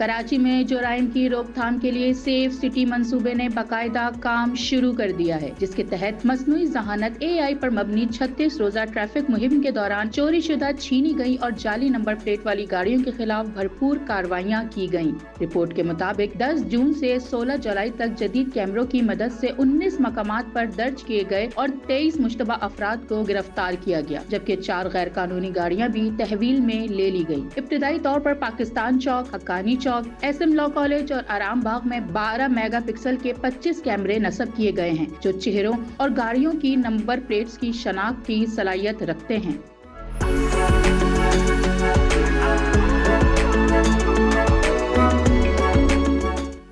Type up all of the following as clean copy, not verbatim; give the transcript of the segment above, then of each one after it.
کراچی میں جرائم کی روک تھام کے لیے سیف سٹی منصوبے نے باقاعدہ کام شروع کر دیا ہے، جس کے تحت مصنوعی ذہانت AI پر مبنی 36 روزہ ٹریفک مہم کے دوران چوری شدہ، چھینی گئی اور جعلی نمبر پلیٹ والی گاڑیوں کے خلاف بھرپور کارروائیاں کی گئیں۔ رپورٹ کے مطابق 10 جون سے 16 جولائی تک جدید کیمروں کی مدد سے 19 مقامات پر درج کیے گئے اور 23 مشتبہ افراد کو گرفتار کیا گیا، جبکہ 4 غیر قانونی گاڑیاں بھی تحویل میں لے لی گئی۔ ابتدائی طور پر پاکستان چوک، حقانی چوک، SM لاء کالج اور آرام باغ میں 12 میگا پکسل کے 25 کیمرے نصب کیے گئے ہیں، جو چہروں اور گاڑیوں کی نمبر پلیٹس کی شناخت کی صلاحیت رکھتے ہیں۔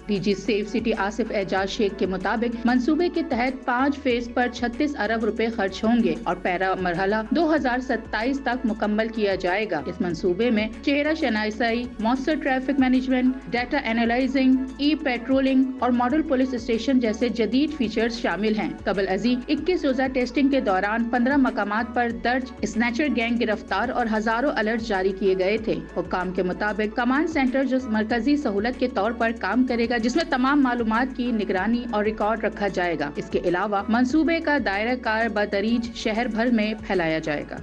DG سیف سٹی آصف اعجاز شیخ کے مطابق منصوبے کے تحت 5 فیز پر 36 ارب روپے خرچ ہوں گے اور پہلا مرحلہ 2027 تک مکمل کیا جائے گا۔ اس منصوبے میں چہرہ شناسائی، مؤثر traffic management, data analysing, patrolling اور ماڈل پولیس اسٹیشن جیسے جدید فیچرز شامل ہیں۔ قبل ازیں 21 روزہ ٹیسٹنگ کے دوران 15 مقامات پر درج اسنیچر گینگ گرفتار اور ہزاروں الرٹ جاری کیے گئے تھے۔ حکام کے مطابق کمانڈ سینٹر جو مرکزی سہولت کے طور پر کام کرے گا، جس میں تمام معلومات کی نگرانی اور ریکارڈ رکھا جائے گا۔ اس کے علاوہ منصوبے کا دائرہ کار بتدریج شہر بھر میں پھیلایا جائے گا۔